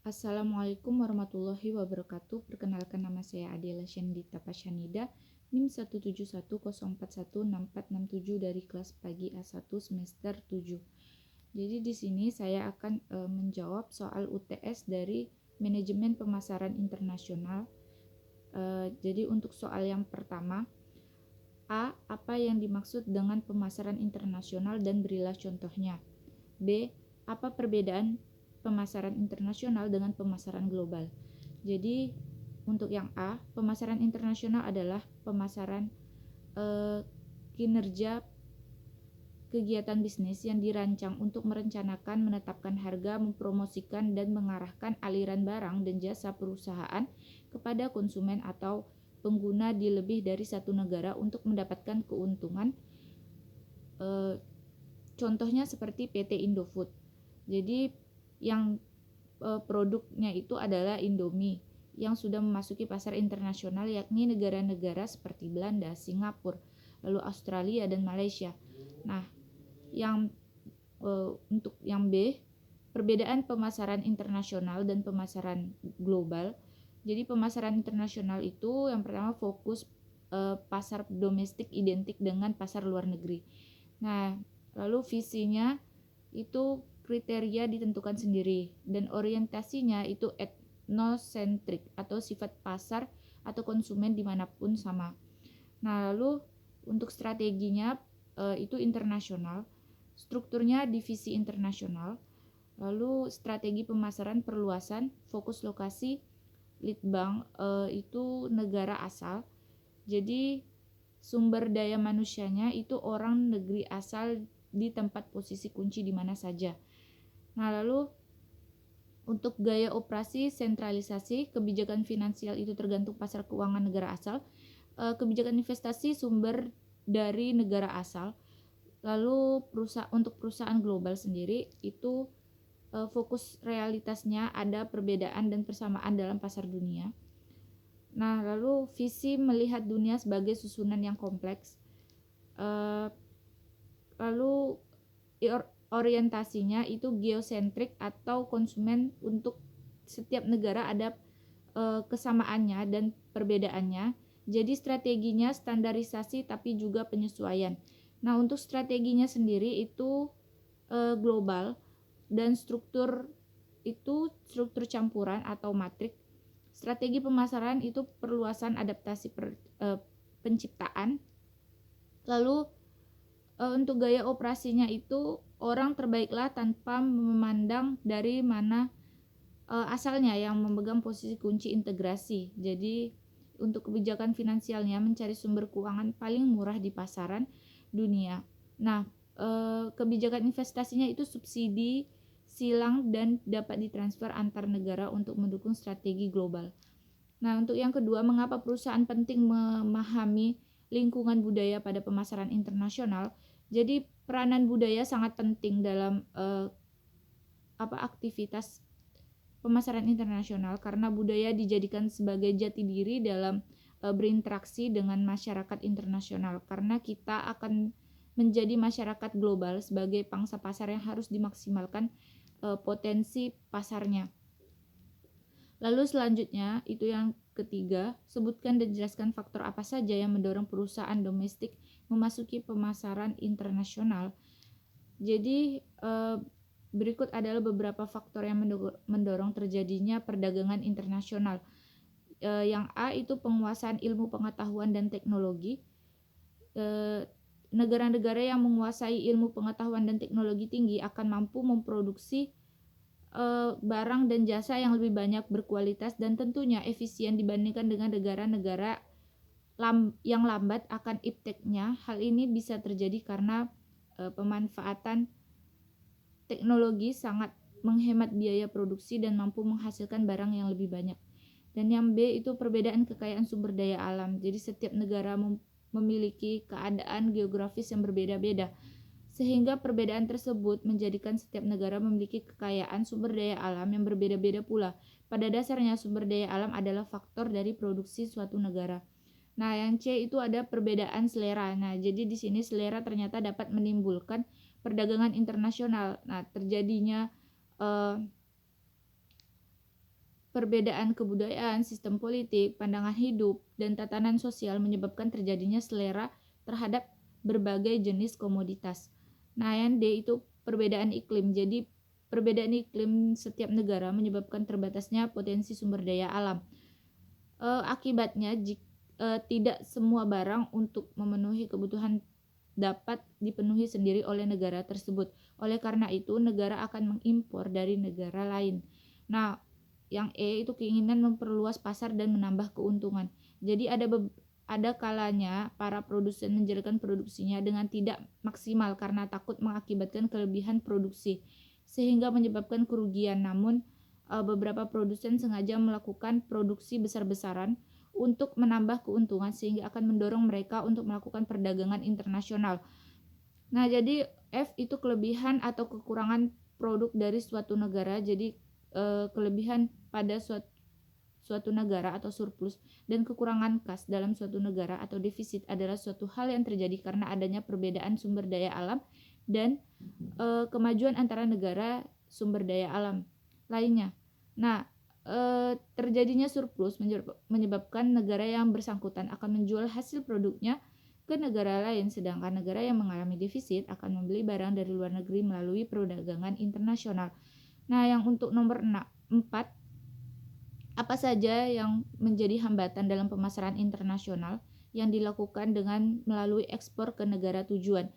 Assalamualaikum warahmatullahi wabarakatuh. Perkenalkan, nama saya Adela Shendita Pasyanida, NIM 17104164667 dari kelas pagi A1 semester 7. Jadi di sini saya akan menjawab soal UTS dari manajemen pemasaran internasional. Jadi untuk soal yang pertama, A. Apa yang dimaksud dengan pemasaran internasional dan berilah contohnya. B. Apa perbedaan pemasaran internasional dengan pemasaran global? Jadi untuk yang A, pemasaran internasional adalah pemasaran kinerja kegiatan bisnis yang dirancang untuk merencanakan, menetapkan harga, mempromosikan, dan mengarahkan aliran barang dan jasa perusahaan kepada konsumen atau pengguna di lebih dari satu negara untuk mendapatkan keuntungan. Contohnya seperti PT Indofood. Jadi yang produknya itu adalah Indomie yang sudah memasuki pasar internasional, yakni negara-negara seperti Belanda, Singapura, lalu Australia dan Malaysia. Nah, untuk yang B, perbedaan pemasaran internasional dan pemasaran global. Jadi pemasaran internasional itu yang pertama fokus pasar domestik identik dengan pasar luar negeri. Nah, lalu visinya itu kriteria ditentukan sendiri dan orientasinya itu etnosentrik atau sifat pasar atau konsumen dimanapun sama. Nah, lalu untuk strateginya itu internasional, strukturnya divisi internasional, lalu strategi pemasaran perluasan, fokus lokasi, lead bank itu negara asal. Jadi sumber daya manusianya itu orang negeri asal di tempat posisi kunci di mana saja. Nah, lalu untuk gaya operasi sentralisasi, kebijakan finansial itu tergantung pasar keuangan negara asal. Kebijakan investasi sumber dari negara asal. Lalu untuk perusahaan global sendiri itu fokus realitasnya ada perbedaan dan persamaan dalam pasar dunia. Nah, lalu visi melihat dunia sebagai susunan yang kompleks. Lalu orientasinya itu geosentrik atau konsumen. Untuk setiap negara ada kesamaannya dan perbedaannya. Jadi strateginya standarisasi tapi juga penyesuaian. Nah, untuk strateginya sendiri itu global dan struktur itu struktur campuran atau matrik. Strategi pemasaran itu perluasan adaptasi penciptaan. Lalu untuk gaya operasinya itu orang terbaiklah tanpa memandang dari mana asalnya yang memegang posisi kunci integrasi. Jadi untuk kebijakan finansialnya mencari sumber keuangan paling murah di pasaran dunia. Nah, kebijakan investasinya itu subsidi silang dan dapat ditransfer antar negara untuk mendukung strategi global. Nah, untuk yang kedua, mengapa perusahaan penting memahami lingkungan budaya pada pemasaran internasional? Jadi peranan budaya sangat penting dalam aktivitas pemasaran internasional karena budaya dijadikan sebagai jati diri dalam berinteraksi dengan masyarakat internasional, karena kita akan menjadi masyarakat global sebagai pangsa pasar yang harus dimaksimalkan potensi pasarnya. Lalu selanjutnya itu yang ketiga, sebutkan dan jelaskan faktor apa saja yang mendorong perusahaan domestik memasuki pemasaran internasional. Jadi berikut adalah beberapa faktor yang mendorong terjadinya perdagangan internasional. Yang A itu penguasaan ilmu pengetahuan dan teknologi. Negara-negara yang menguasai ilmu pengetahuan dan teknologi tinggi akan mampu memproduksi barang dan jasa yang lebih banyak, berkualitas, dan tentunya efisien dibandingkan dengan negara-negara yang lambat akan ipteknya. Hal ini bisa terjadi karena pemanfaatan teknologi sangat menghemat biaya produksi dan mampu menghasilkan barang yang lebih banyak. Dan yang B itu perbedaan kekayaan sumber daya alam. Jadi setiap negara memiliki keadaan geografis yang berbeda-beda, sehingga perbedaan tersebut menjadikan setiap negara memiliki kekayaan sumber daya alam yang berbeda-beda pula. Pada dasarnya sumber daya alam adalah faktor dari produksi suatu negara. Nah, yang C itu ada perbedaan selera. Nah, jadi di sini selera ternyata dapat menimbulkan perdagangan internasional. Nah, terjadinya perbedaan kebudayaan, sistem politik, pandangan hidup, dan tatanan sosial menyebabkan terjadinya selera terhadap berbagai jenis komoditas. Nah, yang D itu perbedaan iklim. Jadi, perbedaan iklim setiap negara menyebabkan terbatasnya potensi sumber daya alam. Akibatnya, tidak semua barang untuk memenuhi kebutuhan dapat dipenuhi sendiri oleh negara tersebut. Oleh karena itu, negara akan mengimpor dari negara lain. Nah, yang E itu keinginan memperluas pasar dan menambah keuntungan. Jadi ada kalanya para produsen menjalankan produksinya dengan tidak maksimal karena takut mengakibatkan kelebihan produksi sehingga menyebabkan kerugian. Namun beberapa produsen sengaja melakukan produksi besar-besaran untuk menambah keuntungan sehingga akan mendorong mereka untuk melakukan perdagangan internasional. Nah, jadi F itu kelebihan atau kekurangan produk dari suatu negara. Jadi kelebihan pada suatu negara atau surplus dan kekurangan kas dalam suatu negara atau defisit adalah suatu hal yang terjadi karena adanya perbedaan sumber daya alam dan kemajuan antara negara sumber daya alam lainnya. Nah, terjadinya surplus menyebabkan negara yang bersangkutan akan menjual hasil produknya ke negara lain, sedangkan negara yang mengalami defisit akan membeli barang dari luar negeri melalui perdagangan internasional. Nah, yang untuk nomor 4, apa saja yang menjadi hambatan dalam pemasaran internasional yang dilakukan dengan melalui ekspor ke negara tujuan.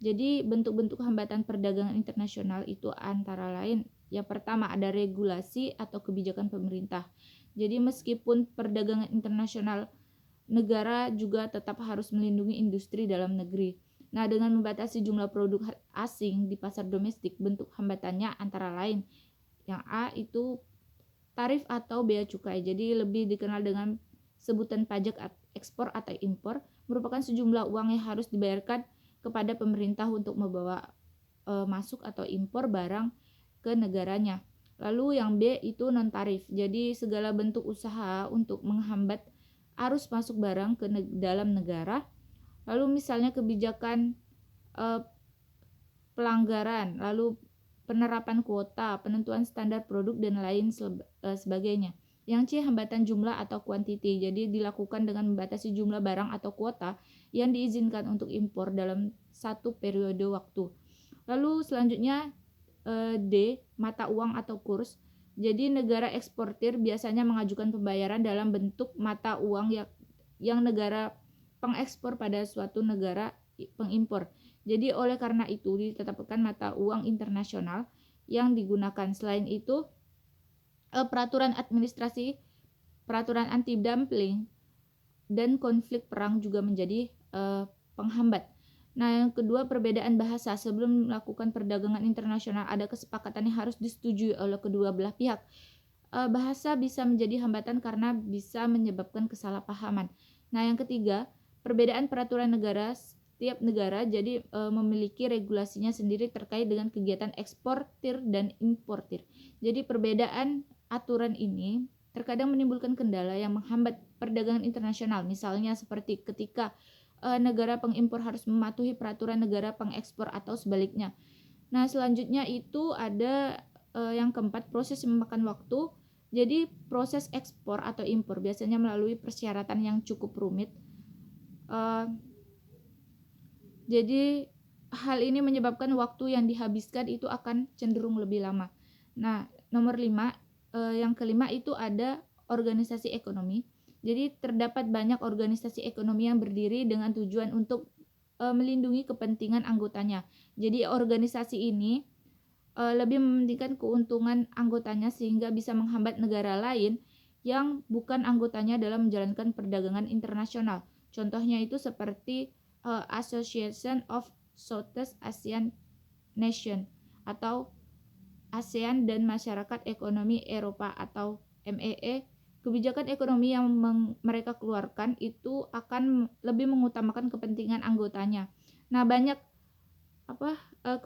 Jadi bentuk-bentuk hambatan perdagangan internasional itu antara lain, yang pertama ada regulasi atau kebijakan pemerintah. Jadi meskipun perdagangan internasional, negara juga tetap harus melindungi industri dalam negeri. Nah, dengan membatasi jumlah produk asing di pasar domestik, bentuk hambatannya antara lain. Yang A itu tarif atau bea cukai. Jadi lebih dikenal dengan sebutan pajak ekspor atau impor, merupakan sejumlah uang yang harus dibayarkan kepada pemerintah untuk membawa masuk atau impor barang ke negaranya. Lalu yang B itu non tarif. Jadi segala bentuk usaha untuk menghambat arus masuk barang ke dalam negara. Lalu misalnya kebijakan pelanggaran, lalu penerapan kuota, penentuan standar produk dan lain sebagainya. Yang C hambatan jumlah atau kuantiti. Jadi dilakukan dengan membatasi jumlah barang atau kuota yang diizinkan untuk impor dalam satu periode waktu. Lalu selanjutnya D mata uang atau kurs. Jadi negara eksportir biasanya mengajukan pembayaran dalam bentuk mata uang yang negara pengekspor pada suatu negara pengimpor. Jadi oleh karena itu ditetapkan mata uang internasional yang digunakan. Selain itu peraturan administrasi, peraturan anti dumping dan konflik perang juga menjadi penghambat. Nah, yang kedua perbedaan bahasa. Sebelum melakukan perdagangan internasional ada kesepakatan yang harus disetujui oleh kedua belah pihak. Bahasa bisa menjadi hambatan karena bisa menyebabkan kesalahpahaman. Nah, yang ketiga perbedaan peraturan negara. Setiap negara jadi memiliki regulasinya sendiri terkait dengan kegiatan eksportir dan importir. Jadi perbedaan aturan ini terkadang menimbulkan kendala yang menghambat perdagangan internasional. Misalnya seperti ketika negara pengimpor harus mematuhi peraturan negara pengekspor atau sebaliknya. Nah, selanjutnya itu ada yang keempat, proses yang memakan waktu. Jadi proses ekspor atau impor biasanya melalui persyaratan yang cukup rumit. Jadi hal ini menyebabkan waktu yang dihabiskan itu akan cenderung lebih lama. Nah, nomor 5, yang kelima itu ada organisasi ekonomi. Jadi terdapat banyak organisasi ekonomi yang berdiri dengan tujuan untuk melindungi kepentingan anggotanya. Jadi organisasi ini lebih mementingkan keuntungan anggotanya sehingga bisa menghambat negara lain yang bukan anggotanya dalam menjalankan perdagangan internasional. Contohnya itu seperti Association of Southeast Asian Nation atau ASEAN dan Masyarakat Ekonomi Eropa atau MEE. Kebijakan ekonomi yang mereka keluarkan itu akan lebih mengutamakan kepentingan anggotanya. Nah, banyak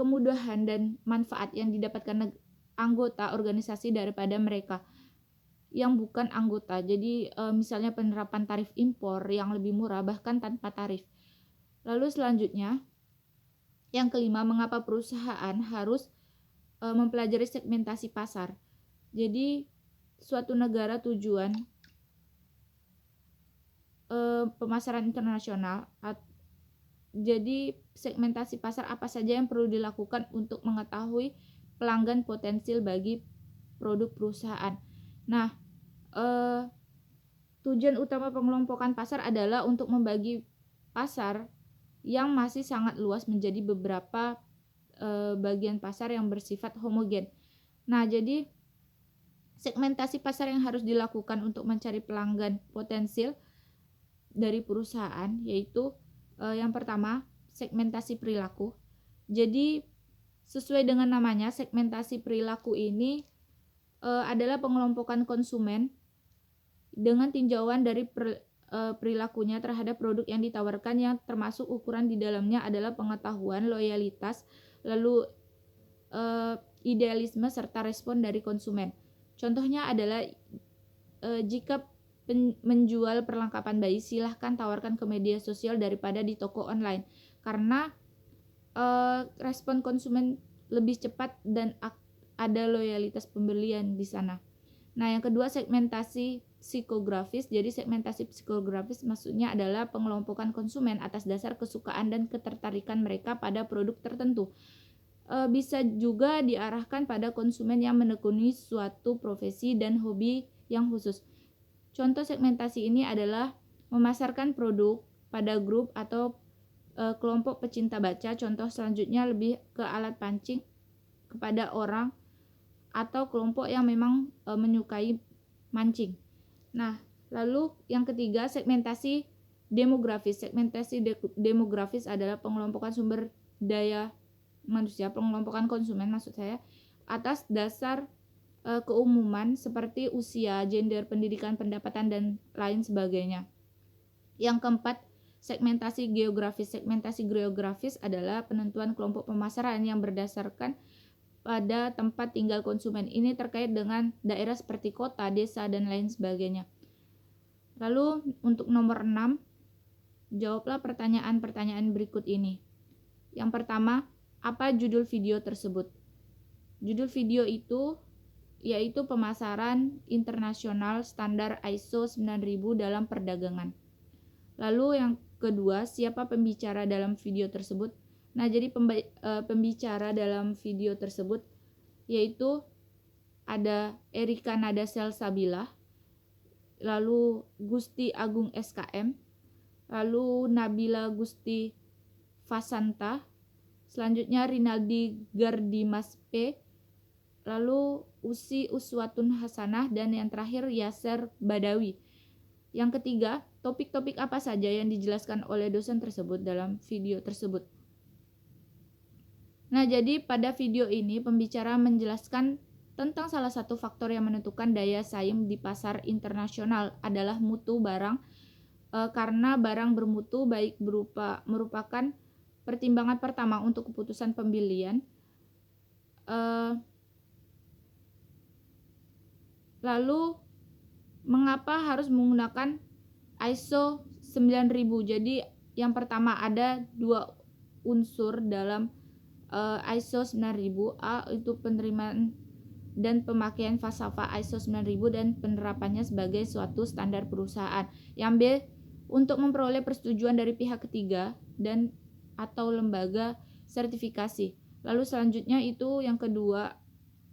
kemudahan dan manfaat yang didapatkan anggota organisasi daripada mereka yang bukan anggota. Jadi misalnya penerapan tarif impor yang lebih murah bahkan tanpa tarif. Lalu selanjutnya yang kelima, mengapa perusahaan harus mempelajari segmentasi pasar. Jadi suatu negara tujuan pemasaran internasional. Jadi segmentasi pasar apa saja yang perlu dilakukan untuk mengetahui pelanggan potensial bagi produk perusahaan. Nah, tujuan utama pengelompokan pasar adalah untuk membagi pasar yang masih sangat luas menjadi beberapa bagian pasar yang bersifat homogen. Nah, jadi segmentasi pasar yang harus dilakukan untuk mencari pelanggan potensial dari perusahaan yaitu yang pertama segmentasi perilaku. Jadi sesuai dengan namanya, segmentasi perilaku ini adalah pengelompokan konsumen dengan tinjauan dari perilakunya terhadap produk yang ditawarkan, yang termasuk ukuran di dalamnya adalah pengetahuan, loyalitas, lalu idealisme serta respon dari konsumen. Contohnya adalah jika menjual perlengkapan bayi, silahkan tawarkan ke media sosial daripada di toko online, karena respon konsumen lebih cepat dan ada loyalitas pembelian di sana. Nah, yang kedua segmentasi psikografis. Jadi segmentasi psikografis maksudnya adalah pengelompokan konsumen atas dasar kesukaan dan ketertarikan mereka pada produk tertentu. Bisa juga diarahkan pada konsumen yang menekuni suatu profesi dan hobi yang khusus. Contoh segmentasi ini adalah memasarkan produk pada grup atau kelompok pecinta baca. Contoh selanjutnya lebih ke alat pancing kepada orang atau kelompok yang memang menyukai mancing. Nah, lalu yang ketiga segmentasi demografis. Segmentasi demografis adalah pengelompokan sumber daya manusia, pengelompokan konsumen maksud saya, atas dasar keumuman seperti usia, gender, pendidikan, pendapatan, dan lain sebagainya. Yang keempat, segmentasi geografis. Segmentasi geografis adalah penentuan kelompok pemasaran yang berdasarkan pada tempat tinggal konsumen. Ini terkait dengan daerah seperti kota, desa, dan lain sebagainya. Lalu untuk nomor 6, jawablah pertanyaan-pertanyaan berikut ini. Yang pertama, apa judul video tersebut? Judul video itu yaitu pemasaran internasional standar ISO 9000 dalam perdagangan. Lalu yang kedua, siapa pembicara dalam video tersebut? Nah, jadi pembicara dalam video tersebut yaitu ada Erika Nada Salsabila, lalu Gusti Agung SKM, lalu Nabila Gusti Fasanta, selanjutnya Rinaldi Gardimas P, lalu Usi Uswatun Hasanah, dan yang terakhir Yaser Badawi. Yang ketiga, topik-topik apa saja yang dijelaskan oleh dosen tersebut dalam video tersebut? Nah, jadi pada video ini pembicara menjelaskan tentang salah satu faktor yang menentukan daya saing di pasar internasional adalah mutu barang, karena barang bermutu baik merupakan pertimbangan pertama untuk keputusan pembelian. Lalu mengapa harus menggunakan ISO 9000? Jadi yang pertama ada dua unsur dalam ISO 9000. A itu penerimaan dan pemakaian falsafah ISO 9000 dan penerapannya sebagai suatu standar perusahaan. Yang B, untuk memperoleh persetujuan dari pihak ketiga dan atau lembaga sertifikasi. Lalu selanjutnya itu yang kedua,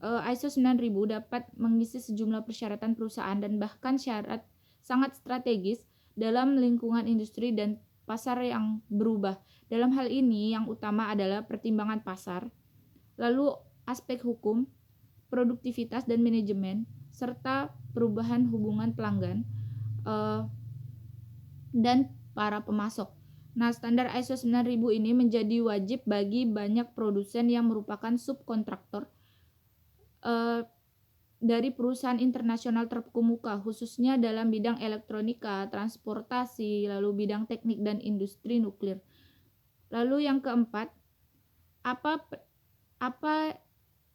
ISO 9000 dapat mengisi sejumlah persyaratan perusahaan dan bahkan syarat sangat strategis dalam lingkungan industri dan pasar yang berubah. Dalam hal ini yang utama adalah pertimbangan pasar, lalu aspek hukum, produktivitas dan manajemen, serta perubahan hubungan pelanggan dan para pemasok. Nah, standar ISO 9000 ini menjadi wajib bagi banyak produsen yang merupakan subkontraktor dari perusahaan internasional terkemuka, khususnya dalam bidang elektronika, transportasi, lalu bidang teknik dan industri nuklir. Lalu yang keempat, apa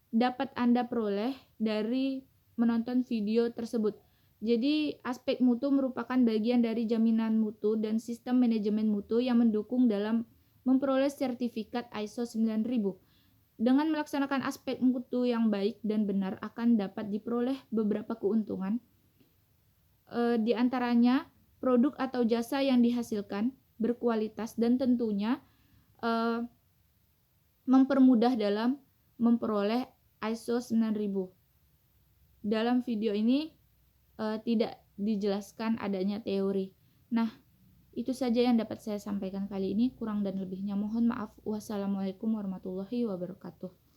dapat Anda peroleh dari menonton video tersebut? Jadi aspek mutu merupakan bagian dari jaminan mutu dan sistem manajemen mutu yang mendukung dalam memperoleh sertifikat ISO 9000. Dengan melaksanakan aspek mutu yang baik dan benar akan dapat diperoleh beberapa keuntungan. Di antaranya produk atau jasa yang dihasilkan berkualitas dan tentunya mempermudah dalam memperoleh ISO 9000. Dalam video ini tidak dijelaskan adanya teori. Nah, itu saja yang dapat saya sampaikan kali ini. Kurang dan lebihnya mohon maaf. Wassalamualaikum warahmatullahi wabarakatuh.